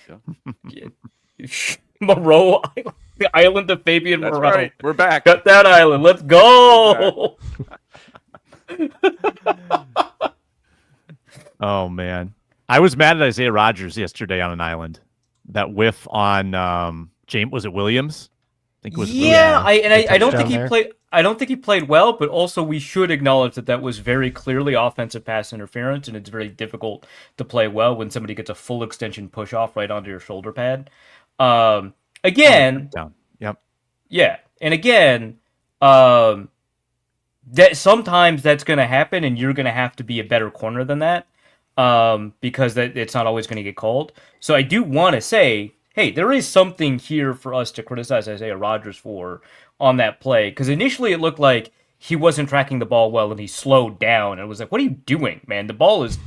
Yeah. Moreau, the island of Fabian That's Moreau. Right. We're back. Cut that island. Let's go. Oh, man. I was mad at Isaiah Rodgers yesterday on an island. That whiff on James, was it Williams? I think it was Williams. I don't think he played. I don't think he played well, but also we should acknowledge that was very clearly offensive pass interference, and it's very difficult to play well when somebody gets a full extension push off right onto your shoulder pad. Again, down. Yep. Yeah, and again, that sometimes that's going to happen, and you're going to have to be a better corner than that, because it's not always going to get called. So I do want to say, hey, there is something here for us to criticize Isaiah Rodgers for on that play, because initially it looked like he wasn't tracking the ball well and he slowed down, and it was like, what are you doing, man? The ball is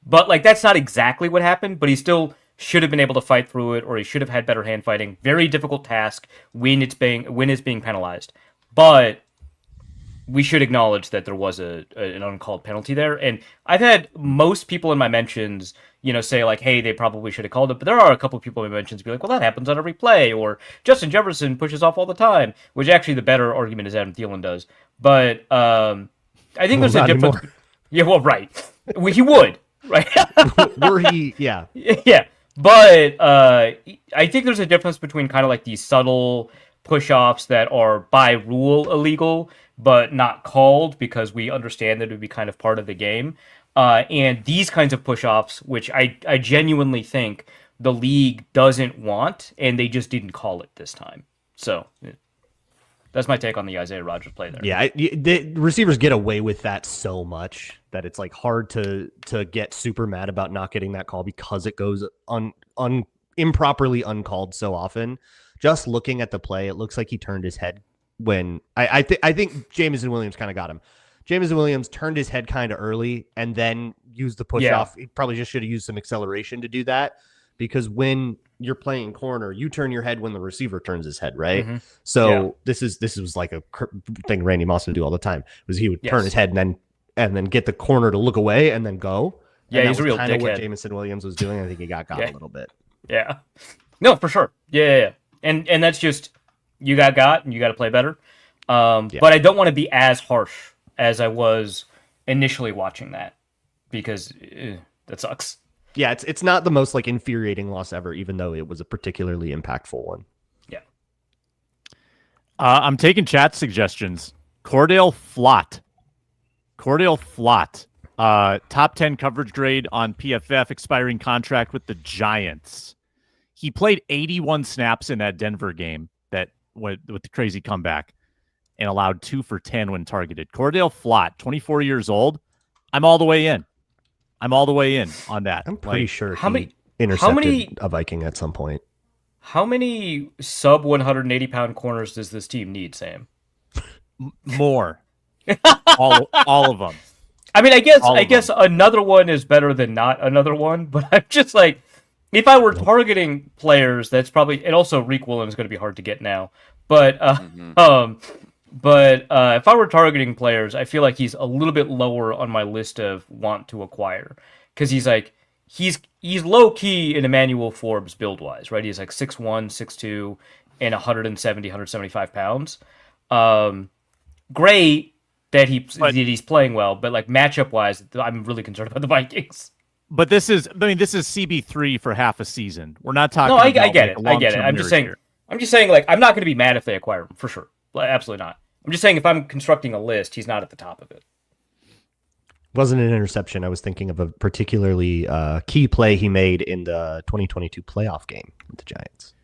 but like, that's not exactly what happened, but he still should have been able to fight through it, or he should have had better hand fighting. Very difficult task when it's being penalized, but we should acknowledge that there was an uncalled penalty there. And I've had most people in my mentions, say like, hey, they probably should have called it. But there are a couple of people in my mentions be like, well, that happens on every play. Or Justin Jefferson pushes off all the time, which actually the better argument is Adam Thielen does. But I think there's a difference. Anymore. Yeah, well, right. He would, right? Were he, yeah. Yeah. But I think there's a difference between kind of like these subtle push-offs that are by rule illegal, but not called because we understand that it would be kind of part of the game. And these kinds of push-offs, which I genuinely think the league doesn't want, and they just didn't call it this time. So that's my take on the Isaiah Rodgers play there. Yeah, the receivers get away with that so much that it's like hard to get super mad about not getting that call because it goes improperly uncalled so often. Just looking at the play, it looks like he turned his head when I think Jameson Williams kind of got him. Jameson Williams turned his head kind of early and then used the push off. He probably just should have used some acceleration to do that, because when you're playing corner, you turn your head when the receiver turns his head, right? Mm-hmm. So this was like a thing Randy Moss would do all the time. Was he would turn his head and then get the corner to look away and then go. Yeah, and he's a real kind of what dickhead. Jameson Williams was doing. I think he got a little bit. Yeah, no, for sure. Yeah. And that's just, you got and you got to play better. But I don't want to be as harsh as I was initially watching that, because that sucks. Yeah, it's not the most like infuriating loss ever, even though it was a particularly impactful one. Yeah. I'm taking chat suggestions. Cordell Flott. Top 10 coverage grade on PFF, expiring contract with the Giants. He played 81 snaps in that Denver game that with the crazy comeback, and allowed 2 for 10 when targeted. Cordell Flott, 24 years old. I'm all the way in on that. I'm pretty sure he intercepted a Viking at some point. How many sub 180-pound corners does this team need, Sam? More. all of them. I mean, I guess another one is better than not another one, but I'm just like, if I were targeting players, that's probably, and also Reek Williams is going to be hard to get now, but if I were targeting players, I feel like he's a little bit lower on my list of want to acquire, because he's low key in Emmanuel Forbes build wise, right? He's like 6'1", 6'2", and 175 pounds. Great that he's playing well, but like matchup wise, I'm really concerned about the Vikings. But this is CB3 for half a season. We're not talking. No, I get it. I'm just saying. Like, I'm not going to be mad if they acquire him for sure. Like, absolutely not. I'm just saying if I'm constructing a list, he's not at the top of it. Wasn't an interception. I was thinking of a particularly key play he made in the 2022 playoff game with the Giants.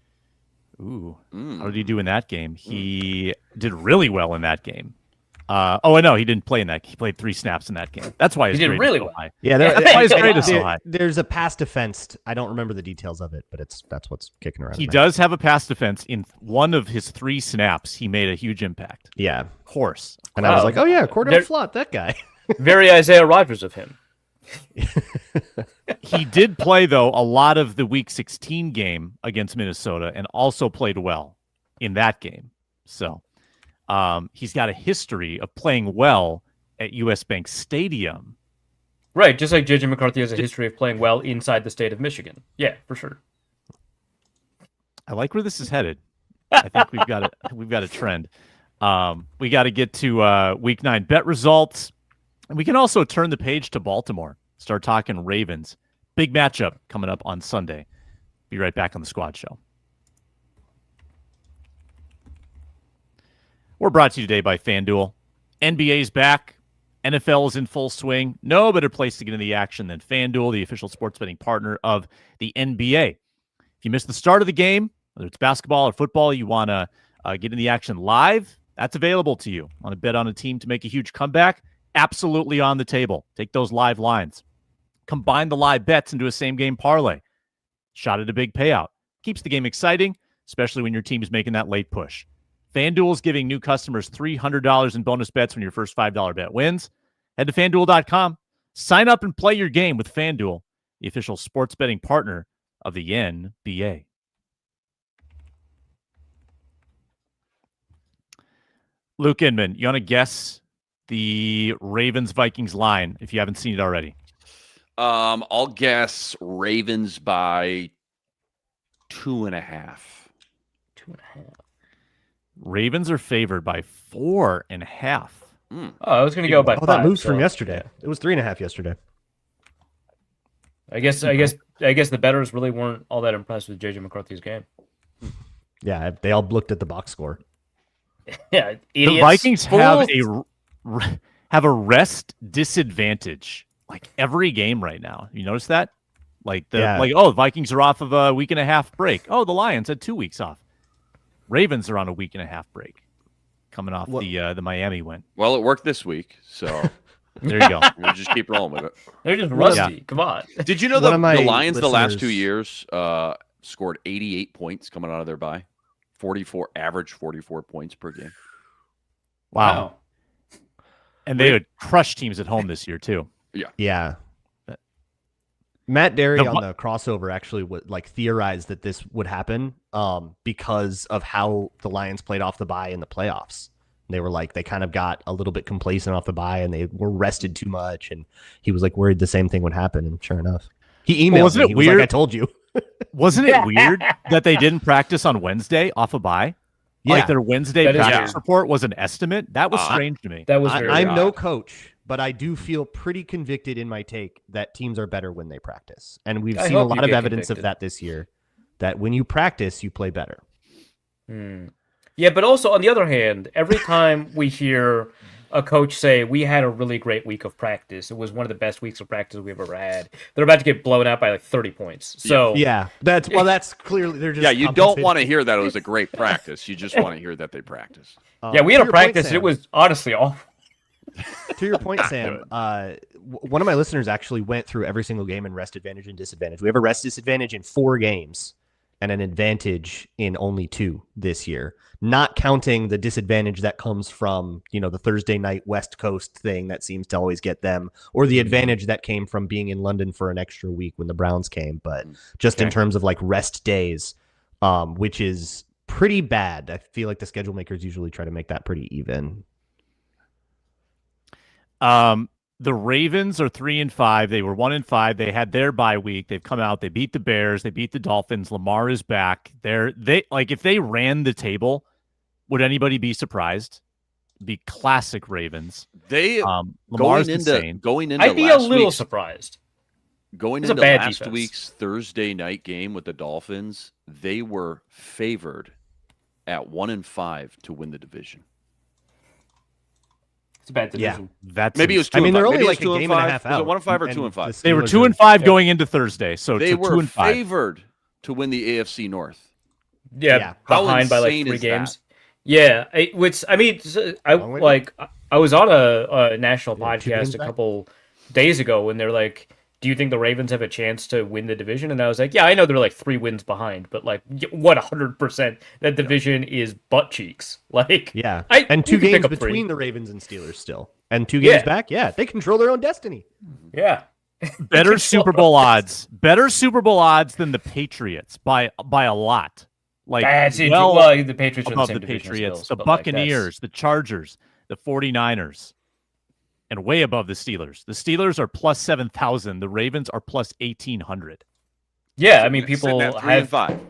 Ooh, how did he do in that game? He did really well in that game. I know he didn't play in that. He played 3 snaps in that game. That's why he did really well. High. Yeah, that's why his grade is so high. There's a pass defense. I don't remember the details of it, but that's what's kicking around. He does have a pass defense. In one of his 3 snaps, he made a huge impact. Yeah, of course. And I was like, oh yeah, Cordell Flott, that guy. Very Isaiah Rodgers of him. He did play, though, a lot of the Week 16 game against Minnesota and also played well in that game. So he's got a history of playing well at US Bank Stadium. Right, just like JJ McCarthy has a history of playing well inside the state of Michigan. Yeah, for sure. I like where this is headed. I think we've got a trend. We got to get to Week 9 bet results. And we can also turn the page to Baltimore. Start talking Ravens. Big matchup coming up on Sunday. Be right back on the Squad Show. We're brought to you today by FanDuel. NBA's back. NFL is in full swing. No better place to get in the action than FanDuel, the official sports betting partner of the NBA. If you missed the start of the game, whether it's basketball or football, you want to get in the action live, that's available to you. Want to bet on a team to make a huge comeback? Absolutely on the table. Take those live lines. Combine the live bets into a same-game parlay. Shot at a big payout. Keeps the game exciting, especially when your team is making that late push. FanDuel is giving new customers $300 in bonus bets when your first $5 bet wins. Head to FanDuel.com. Sign up and play your game with FanDuel, the official sports betting partner of the NBA. Luke Inman, you want to guess the Ravens-Vikings line if you haven't seen it already? I'll guess Ravens by 2.5. 2.5. Ravens are favored by 4.5. Oh, I was going to go by 5. That moves from yesterday. It was 3.5 yesterday. I guess the bettors really weren't all that impressed with JJ McCarthy's game. Yeah, they all looked at the box score. Yeah, idiots. The Vikings have a rest disadvantage like every game right now. You notice that? The Vikings are off of a 1.5 week break. Oh, the Lions had 2 weeks off. Ravens are on a 1.5 week break, coming off the Miami win. Well, it worked this week, so there you go. We'll just keep rolling with it. They're just rusty. Yeah. Come on. Did you know the Lions the last 2 years scored 88 points coming out of their bye? 44 points per game. Wow. And they would crush teams at home this year too. Yeah. Matt Derry on the crossover actually theorized that this would happen because of how the Lions played off the bye in the playoffs. They were they kind of got a little bit complacent off the bye and they were rested too much. And he was worried the same thing would happen. And sure enough, he emailed me. He was like, I told you. Wasn't it weird that they didn't practice on Wednesday off a bye? Yeah. Their Wednesday practice report was an estimate. That was strange to me. That was very I'm odd. no coach, but I do feel pretty convicted in my take that teams are better when they practice. And we've seen a lot of evidence of that this year, that when you practice, you play better. Yeah, but also on the other hand, every time we hear a coach say, we had a really great week of practice, it was one of the best weeks of practice we've ever had, they're about to get blown out by 30 points. So yeah, that's clearly they're just you don't want to hear that it was a great practice. You just want to hear that they practice. We had a practice and it was honestly awful. To your point, Sam, one of my listeners actually went through every single game in rest advantage and disadvantage. We have a rest disadvantage in 4 games, and an advantage in only 2 this year, not counting the disadvantage that comes from, the Thursday night West Coast thing that seems to always get them, or the advantage that came from being in London for an extra week when the Browns came. But just in terms of like rest days, which is pretty bad. I feel like the schedule makers usually try to make that pretty even. The Ravens are 3-5. They were 1-5. They had their bye week. They've come out. They beat the Bears. They beat the Dolphins. Lamar is back. If they ran the table, would anybody be surprised? It'd be classic Ravens. Lamar's insane. Going into I'd be a little surprised. Going into last week's Thursday night game with the Dolphins, they were favored at 1-5 to win the division. It's a bad division. Yeah, maybe it was 2-5. They're only maybe like a game and a half out. Was it 1-5 or 2-5? They were 2-5 going into Thursday, so they were 2-5. favored to win the AFC North. Yeah, behind by like 3 games. That? Yeah, I was on a national podcast a couple days ago when they're like, do you think the Ravens have a chance to win the division? And I was like, yeah, I know they're like 3 wins behind, but like, what 100%? That division is butt cheeks. Like, yeah, and 2 games between the Ravens and Steelers still, and 2 games back. Yeah, they control their own destiny. Yeah, better Super Bowl odds. Better Super Bowl odds than the Patriots by a lot. Like, the Patriots are above the Patriots, still, the Buccaneers, the Chargers, the 49ers. And way above the Steelers. The Steelers are plus 7,000. The Ravens are plus 1,800. Yeah, I mean, people have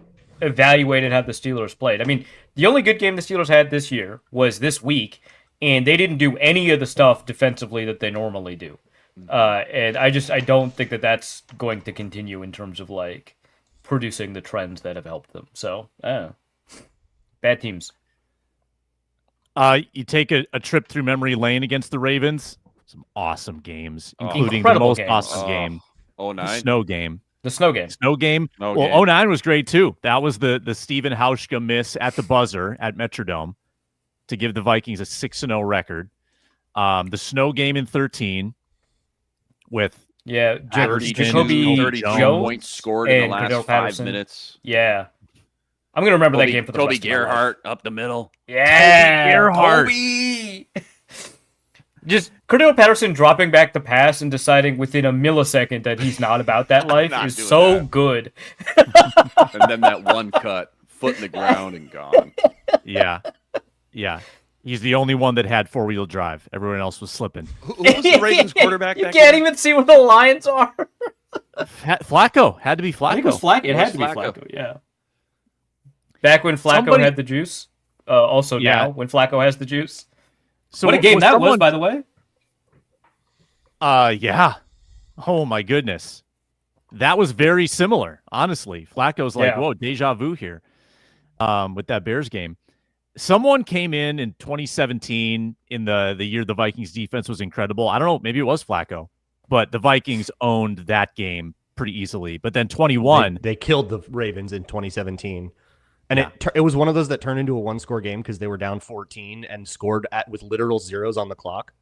evaluated how the Steelers played. I mean, the only good game the Steelers had this year was this week, and they didn't do any of the stuff defensively that they normally do. And I don't think that that's going to continue in terms of like producing the trends that have helped them. So, bad teams. You take a trip through memory lane against the Ravens. Some awesome games, including the most awesome game. 09? The snow game. The snow game. Snow game. Well, 09 was great too. That was the Steven Hauschka miss at the buzzer at Metrodome to give the Vikings a 6-0 record. The snow game in 13 with Jacoby 32 points scored in the last 5 minutes. Yeah. I'm going to remember that game for the rest of my life. Toby Gerhart up the middle. Yeah. Gerhart. Toby. Just Cordell Patterson dropping back the pass and deciding within a millisecond that he's not about that life is so good. And then that one cut, foot in the ground and gone. Yeah. Yeah. He's the only one that had 4-wheel drive. Everyone else was slipping. Who was the Ravens quarterback? You can't even see where the Lions are. Flacco. Had to be Flacco. I think it was Flacco. It had to be Flacco, yeah. Back when Flacco had the juice. Now, when Flacco has the juice. So what a game that was, by the way. Yeah. Oh, my goodness. That was very similar, honestly. Flacco's like, whoa, deja vu here with that Bears game. Someone came in 2017 in the year the Vikings defense was incredible. I don't know, maybe it was Flacco, but the Vikings owned that game pretty easily. But then 21. They killed the Ravens in 2017. And it was one of those that turned into a 1-score game because they were down 14 and scored with literal zeros on the clock.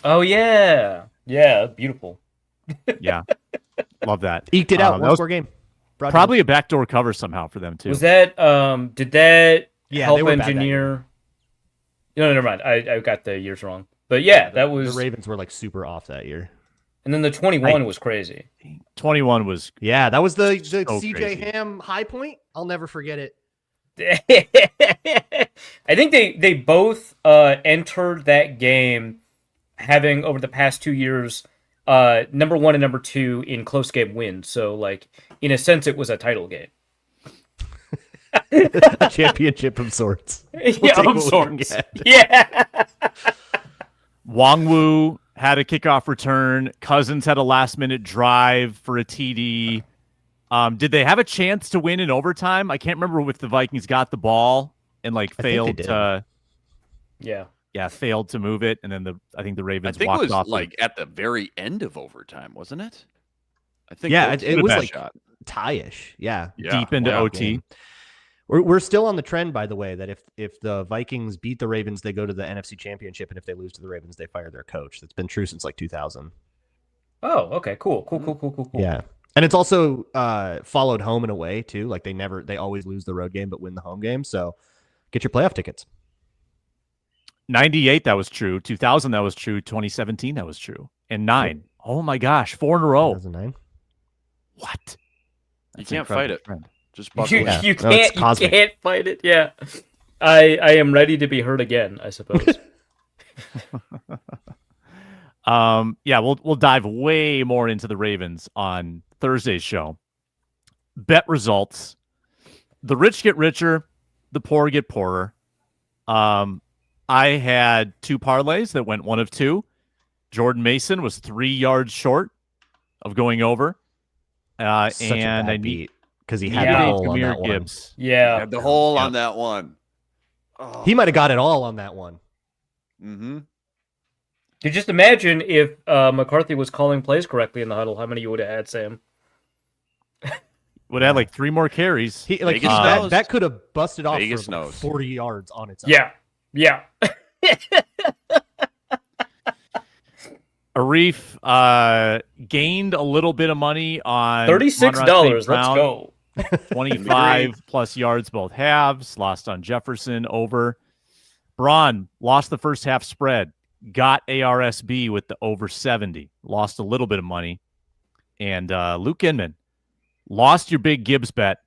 Oh, yeah. Yeah, beautiful. Yeah. Love that. Eked it out, 1-score game. Probably a backdoor cover somehow for them, too. Was that, did that help engineer? No, never mind. I got the years wrong. But yeah, that was. The Ravens were like super off that year. And then the 21 was crazy. 21 was. Yeah, that was the so CJ crazy. Ham high point. I'll never forget it. I think they both entered that game having over the past 2 years number 1 and number 2 in close game wins. So like in a sense it was a title game. A championship of sorts. Of sorts. Yeah. Wongwu had a kickoff return. Cousins had a last-minute drive for a TD. Did they have a chance to win in overtime? I can't remember if the Vikings got the ball and failed to. Yeah, failed to move it, and then I think the Ravens walked off. It was at the very end of overtime, wasn't it? I think. Yeah, it was tie-ish. Yeah, deep into OT. We're still on the trend, by the way, that if the Vikings beat the Ravens, they go to the NFC Championship, and if they lose to the Ravens, they fire their coach. That's been true since 2000. Oh, okay, cool. Yeah. And it's also followed home and away too. Like they always lose the road game but win the home game. So get your playoff tickets. 98, that was true. 2000, that was true. 2017, that was true. And 9. Oh my gosh, 4 in a row. 2009. What? You can't fight it. Trend. Just buckle You, in. you No, it's can't. You cosmic. can't fight it. Yeah. I am ready to be hurt again, I suppose. Yeah, we'll dive way more into the Ravens on Thursday's show. Bet results. The rich get richer, the poor get poorer. I had 2 parlays that went 1 of 2. Jordan Mason was 3 yards short of going over. Such a And bad I need beat because he had Yeah. the hole on Jahmyr that one. Gibbs. Yeah. Had the hole on that one. Oh. He might have got it all on that one. Mm-hmm. You just imagine if McCarthy was calling plays correctly in the huddle, how many you would have had, Sam? Would have like 3 more carries. Vegas knows. That could have busted off Vegas for like knows. 40 yards on its own. Yeah. Arif gained a little bit of money on $36. Amon Ra Let's St. go. 25 plus yards both halves. Lost on Jefferson over. Braun lost the first half spread. Got ARSB with the over 70. Lost a little bit of money. And Luke Inman lost your big Gibbs bet.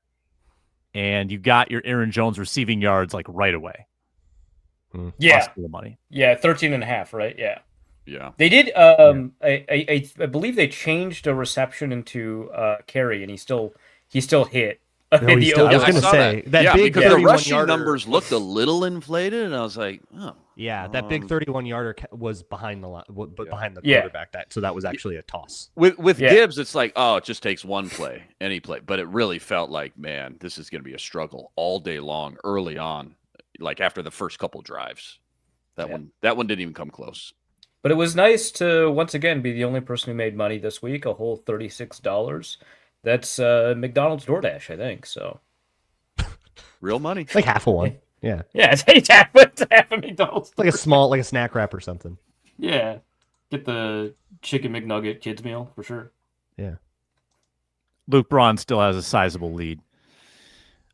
And you got your Aaron Jones receiving yards like right away. Yeah. Lost a little money. Yeah, 13.5, right? Yeah. Yeah. They did. I believe they changed a reception into carry, and he still hit. No, he's still- I was I gonna saw say, that yeah, big because the 31 rushing yarder- numbers looked a little inflated, and I was like, oh. Yeah, that big 31-yarder was behind the line, but behind the Yeah. quarterback. So that was actually a toss. With Yeah. Gibbs, it's like, oh, it just takes one play, any play. But it really felt like, man, this is going to be a struggle all day long, early on, like after the first couple drives. That one didn't even come close. But it was nice to once again be the only person who made money this week, a whole $36. That's McDonald's DoorDash, I think. So Real money. Like half a one. Yeah. yeah, it's half a McDonald's. Like a small, like a snack wrap or something. Yeah, get the chicken McNugget kids meal for sure. Yeah. Luke Braun still has a sizable lead.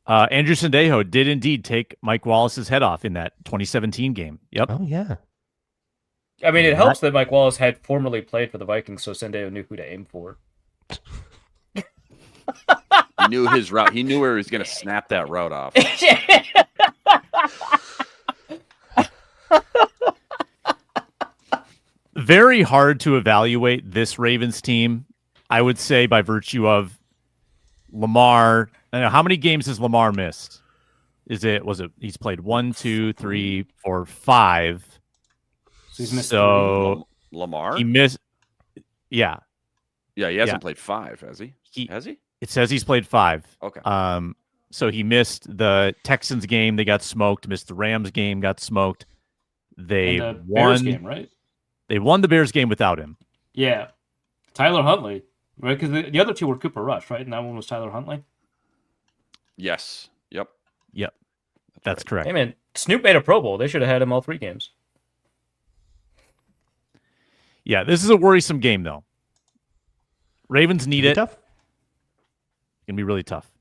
Andrew Sendejo did indeed take Mike Wallace's head off in that 2017 game. Yep. Oh, yeah. I mean, it helps that Mike Wallace had formerly played for the Vikings, so Sendejo knew who to aim for. He knew his route. He knew where he was going to snap that route off. Very hard to evaluate this Ravens team, I would say, by virtue of Lamar. I don't know, how many games has Lamar missed? He's played 1, 2, 3, 4, 5. So he's missed So Lamar? he missed. Yeah. Yeah, he hasn't played 5, has he? Has he? It says he's played 5. Okay. So he missed the Texans game. They got smoked. Missed the Rams game. Got smoked. They And the won. Bears game, right? They won the Bears game without him. Yeah. Tyler Huntley, right? Because the other two were Cooper Rush, right? And that one was Tyler Huntley. Yes. Yep. Yep. That's correct. Hey, man, Snoop made a Pro Bowl. They should have had him all 3 games. Yeah, this is a worrisome game, though. Ravens need it. Tough. It's going to be really tough.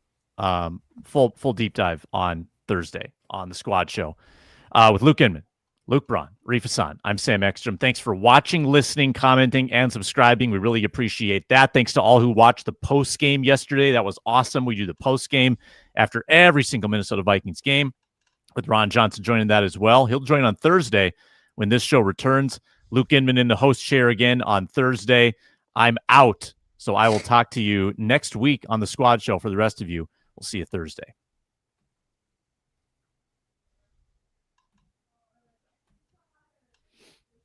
Full deep dive on Thursday on the Squad Show with Luke Inman, Luke Braun, Arif Hasan. I'm Sam Ekstrom. Thanks for watching, listening, commenting, and subscribing. We really appreciate that. Thanks to all who watched the post game yesterday. That was awesome. We do the post game after every single Minnesota Vikings game with Ron Johnson joining that as well. He'll join on Thursday when this show returns. Luke Inman in the host chair again on Thursday. I'm out. So I will talk to you next week on the Squad Show. For the rest of you, we'll see you Thursday.